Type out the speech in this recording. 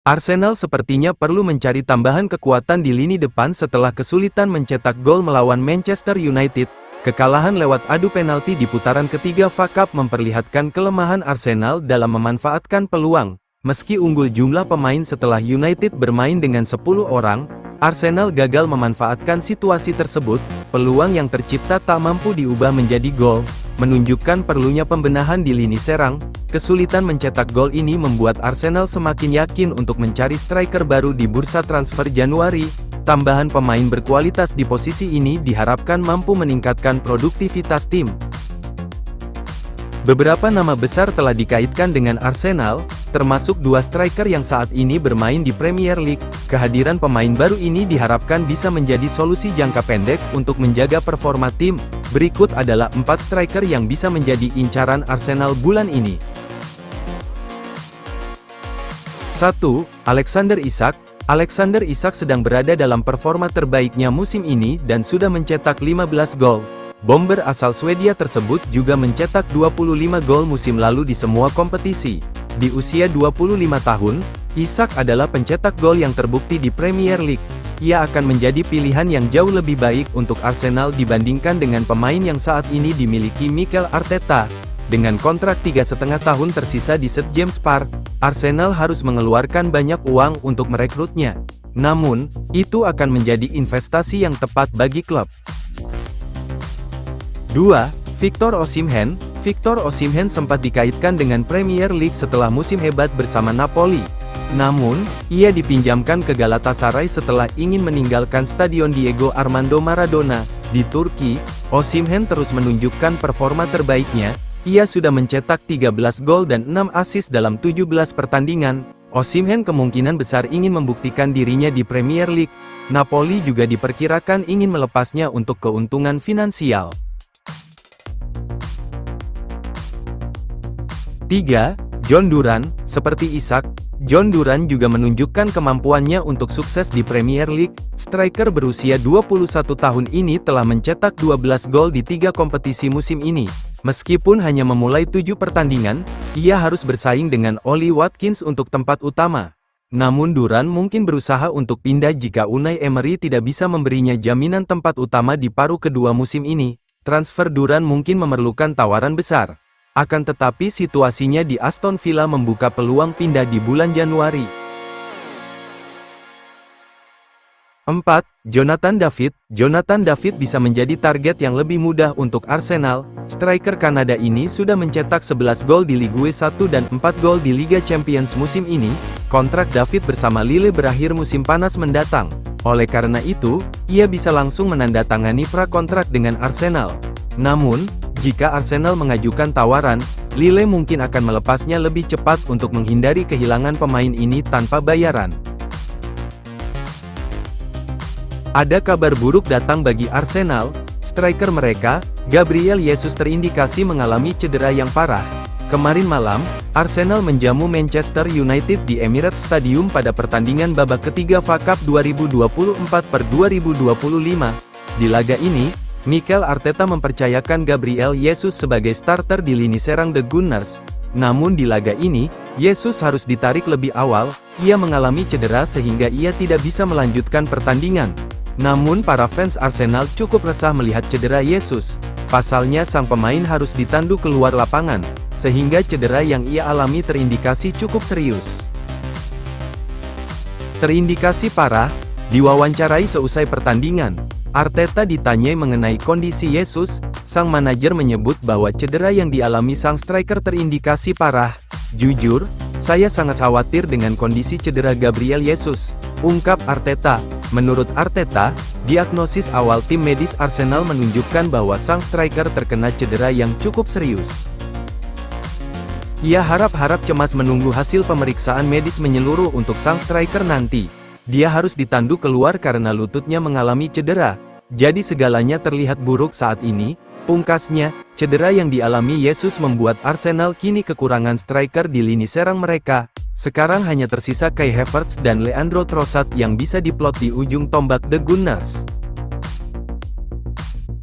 Arsenal sepertinya perlu mencari tambahan kekuatan di lini depan setelah kesulitan mencetak gol melawan Manchester United. Kekalahan lewat adu penalti di putaran ketiga FA Cup memperlihatkan kelemahan Arsenal dalam memanfaatkan peluang. Meski unggul jumlah pemain setelah United bermain dengan 10 orang, Arsenal gagal memanfaatkan situasi tersebut. Peluang yang tercipta tak mampu diubah menjadi gol, menunjukkan perlunya pembenahan di lini serang. Kesulitan mencetak gol ini membuat Arsenal semakin yakin untuk mencari striker baru di bursa transfer Januari. Tambahan pemain berkualitas di posisi ini diharapkan mampu meningkatkan produktivitas tim. Beberapa nama besar telah dikaitkan dengan Arsenal, termasuk dua striker yang saat ini bermain di Premier League. Kehadiran pemain baru ini diharapkan bisa menjadi solusi jangka pendek untuk menjaga performa tim. Berikut adalah 4 striker yang bisa menjadi incaran Arsenal bulan ini. 1. Alexander Isak. Alexander Isak sedang berada dalam performa terbaiknya musim ini dan sudah mencetak 15 gol. Bomber asal Swedia tersebut juga mencetak 25 gol musim lalu di semua kompetisi. Di usia 25 tahun, Isak adalah pencetak gol yang terbukti di Premier League. Ia akan menjadi pilihan yang jauh lebih baik untuk Arsenal dibandingkan dengan pemain yang saat ini dimiliki Mikel Arteta. Dengan kontrak 3,5 tahun tersisa di St James Park, Arsenal harus mengeluarkan banyak uang untuk merekrutnya. Namun, itu akan menjadi investasi yang tepat bagi klub. 2. Victor Osimhen. Victor Osimhen sempat dikaitkan dengan Premier League setelah musim hebat bersama Napoli. Namun, ia dipinjamkan ke Galatasaray setelah ingin meninggalkan Stadion Diego Armando Maradona. Di Turki, Osimhen terus menunjukkan performa terbaiknya. Ia sudah mencetak 13 gol dan 6 assist dalam 17 pertandingan. Osimhen kemungkinan besar ingin membuktikan dirinya di Premier League. Napoli juga diperkirakan ingin melepasnya untuk keuntungan finansial. 3. John Duran. Seperti Isak, John Duran juga menunjukkan kemampuannya untuk sukses di Premier League. Striker berusia 21 tahun ini telah mencetak 12 gol di 3 kompetisi musim ini. Meskipun hanya memulai 7 pertandingan, ia harus bersaing dengan Ollie Watkins untuk tempat utama. Namun Duran mungkin berusaha untuk pindah jika Unai Emery tidak bisa memberinya jaminan tempat utama di paruh kedua musim ini. Transfer Duran mungkin memerlukan tawaran besar. Akan tetapi situasinya di Aston Villa membuka peluang pindah di bulan Januari. 4. Jonathan David. Jonathan David bisa menjadi target yang lebih mudah untuk Arsenal. Striker Kanada ini sudah mencetak 11 gol di Ligue 1 dan 4 gol di Liga Champions musim ini. Kontrak David bersama Lille berakhir musim panas mendatang. Oleh karena itu, ia bisa langsung menandatangani prakontrak dengan Arsenal. Namun, jika Arsenal mengajukan tawaran, Lille mungkin akan melepasnya lebih cepat untuk menghindari kehilangan pemain ini tanpa bayaran. Ada kabar buruk datang bagi Arsenal. Striker mereka, Gabriel Jesus terindikasi mengalami cedera yang parah. Kemarin malam, Arsenal menjamu Manchester United di Emirates Stadium pada pertandingan babak ketiga FA Cup 2024/2025. Di laga ini, Mikel Arteta mempercayakan Gabriel Jesus sebagai starter di lini serang The Gunners. Namun di laga ini, Jesus harus ditarik lebih awal. Ia mengalami cedera sehingga ia tidak bisa melanjutkan pertandingan. Namun para fans Arsenal cukup resah melihat cedera Jesus. Pasalnya sang pemain harus ditandu keluar lapangan, sehingga cedera yang ia alami terindikasi cukup serius. Terindikasi parah. Diwawancarai seusai pertandingan, Arteta ditanyai mengenai kondisi Jesus. Sang manajer menyebut bahwa cedera yang dialami sang striker terindikasi parah. "Jujur, saya sangat khawatir dengan kondisi cedera Gabriel Jesus," ungkap Arteta. Menurut Arteta, diagnosis awal tim medis Arsenal menunjukkan bahwa sang striker terkena cedera yang cukup serius. Ia harap-harap cemas menunggu hasil pemeriksaan medis menyeluruh untuk sang striker nanti. Dia harus ditandu keluar karena lututnya mengalami cedera. Jadi segalanya terlihat buruk saat ini. Pungkasnya, cedera yang dialami Jesus membuat Arsenal kini kekurangan striker di lini serang mereka. Sekarang hanya tersisa Kai Havertz dan Leandro Trossard yang bisa diplot di ujung tombak The Gunners.